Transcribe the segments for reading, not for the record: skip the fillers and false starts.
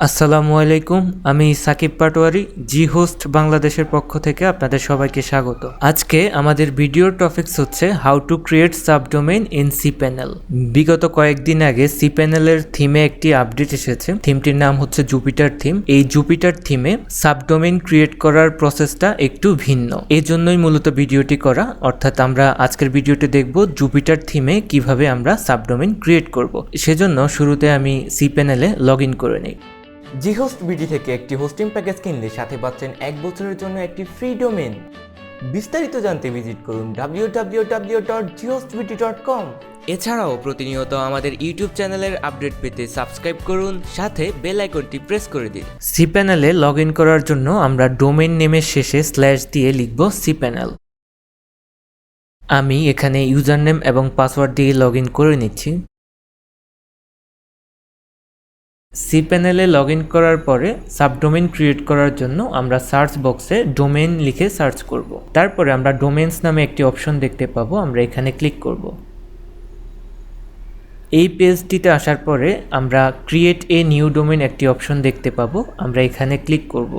আসসালামু আলাইকুম, আমি সাকিব পাটোয়ারি জি হোস্ট বাংলাদেশের পক্ষ থেকে আপনাদের সবাইকে স্বাগত। আজকে আমাদের ভিডিওর টপিকস হচ্ছে how to create subdomain in cPanel। বিগত কয়েকদিন আগে cPanel-এর থিমে একটি আপডেট এসেছে। থিমটির নাম হচ্ছে জুপিটার থিম। এই জুপিটার থিমে সাবডোমেইন ক্রিয়েট করার প্রসেসটা একটু ভিন্ন, এই জন্যই মূলত ভিডিওটি করা। অর্থাৎ আমরা আজকের ভিডিওতে দেখব জুপিটার থিমে কিভাবে আমরা সাবডোমেইন ক্রিয়েট করব। সেজন্য শুরুতে আমি cPanel-এ লগ ইন করে নিই। জি হোস্ট বিডি থেকে একটি হোস্টিং প্যাকেজ কিনলে সাথে পাচ্ছেন 1 বছরের জন্য একটি ফ্রি ডোমেইন। বিস্তারিত জানতে ভিজিট করুন www.jhostbd.com। এছাড়াও প্রতিনিয়ত আমাদের ইউটিউব চ্যানেলের আপডেট পেতে সাবস্ক্রাইব করুন, সাথে বেল আইকনটি প্রেস করে দিন। cPanel-এ লগ ইন করার জন্য আমরা ডোমেইন নেমের শেষে স্ল্যাশ দিয়ে লিখব cPanel। আমি এখানে ইউজার নেম এবং পাসওয়ার্ড দিয়ে লগ ইন করে নিচ্ছি। cPanel-এ লগ ইন করার পরে সাবডোমেইন ক্রিয়েট করার জন্য আমরা সার্চ বক্সে ডোমেইন লিখে সার্চ করব। তারপরে আমরা ডোমেইনস নামে একটি অপশন দেখতে পাবো, আমরা এখানে ক্লিক করব। এই পেজটিতে আসার পরে আমরা ক্রিয়েট এ নিউ ডোমেইন একটি অপশন দেখতে পাবো, আমরা এখানে ক্লিক করব।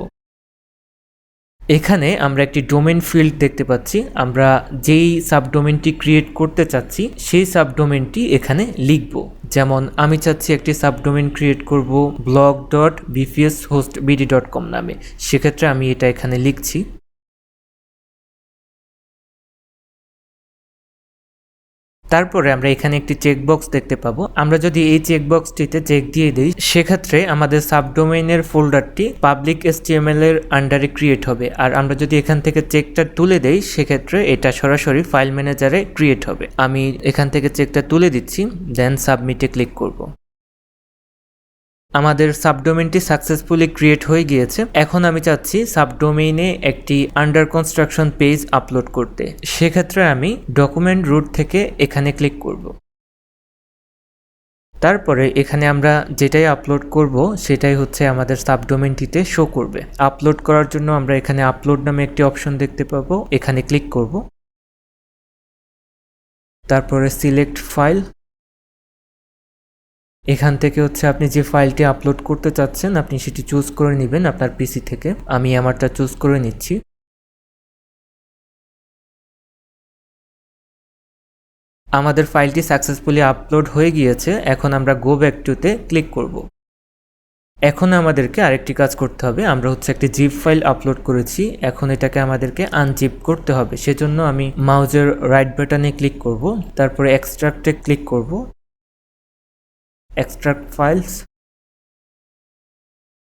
এখানে আমরা একটি ডোমেইন ফিল্ড দেখতে পাচ্ছি। আমরা যেই সাবডোমেইনটি ক্রিয়েট করতে চাচ্ছি সেই সাবডোমেইনটি এখানে লিখব। যেমন আমি চাচ্ছি একটি সাবডোমেইন ক্রিয়েট করব blog.bpshostbd.com নামে, সেক্ষেত্রে আমি এটা এখানে লিখছি। তারপরে আমরা এখানে একটি চেকবক্স দেখতে পাবো। আমরা যদি এই চেকবক্সটিতে চেক দিয়ে দিই, সেক্ষেত্রে আমাদের সাবডোমেইনের ফোল্ডারটি পাবলিক HTML এর আন্ডারে ক্রিয়েট হবে। আর আমরা যদি এখান থেকে চেকটা তুলে দেই, সেক্ষেত্রে এটা সরাসরি ফাইল ম্যানেজারে ক্রিয়েট হবে। আমি এখান থেকে চেকটা তুলে দিচ্ছি, দেন সাবমিটে ক্লিক করব। আমাদের সাবডোমেইনটি সাকসেসফুলি ক্রিয়েট হয়ে গিয়েছে। এখন আমি চাচ্ছি সাবডোমেইনে একটি আন্ডার কনস্ট্রাকশন পেজ আপলোড করতে। সেক্ষেত্রে আমি ডকুমেন্ট রুট থেকে এখানে ক্লিক করব। তারপরে এখানে আমরা যেটাই আপলোড করব সেটাই হচ্ছে আমাদের সাবডোমেইনটিতে শো করবে। আপলোড করার জন্য আমরা এখানে আপলোড নামে একটি অপশন দেখতে পাবো, এখানে ক্লিক করব। তারপরে সিলেক্ট ফাইল, এখান থেকে হচ্ছে আপনি যে ফাইলটি আপলোড করতে চাচ্ছেন আপনি সেটি চুজ করে নেবেন আপনার পিসি থেকে। আমি আমারটা চুজ করে নিচ্ছি। আমাদের ফাইলটি সাকসেসফুলি আপলোড হয়ে গিয়েছে। এখন আমরা গো ব্যাক টুতে ক্লিক করব। এখন আমাদেরকে আরেকটি কাজ করতে হবে। আমরা হচ্ছে একটি জিপ ফাইল আপলোড করেছি, এখন এটাকে আমাদেরকে আনজিপ করতে হবে। সেজন্য আমি মাউজের রাইট বাটনে ক্লিক করব, তারপরে এক্সট্রাক্টে ক্লিক করব, এক্সট্রাক্ট ফাইলস।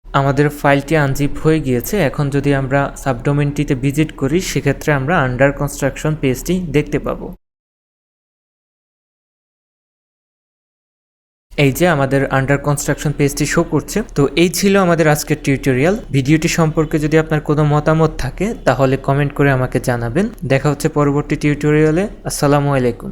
আমাদের ফাইলটি আনজিপ হয়ে গিয়েছে। এখন যদি আমরা সাবডোমেইনটিতে ভিজিট করি, সেক্ষেত্রে আমরা আন্ডার কনস্ট্রাকশন পেজটি দেখতে পাবো। এই যে আমাদের আন্ডার কনস্ট্রাকশন পেজটি শো করছে। তো এই ছিল আমাদের আজকের টিউটোরিয়াল। ভিডিওটি সম্পর্কে যদি আপনার কোনো মতামত থাকে তাহলে কমেন্ট করে আমাকে জানাবেন। দেখা হচ্ছে পরবর্তী টিউটোরিয়ালে। আসসালামু আলাইকুম।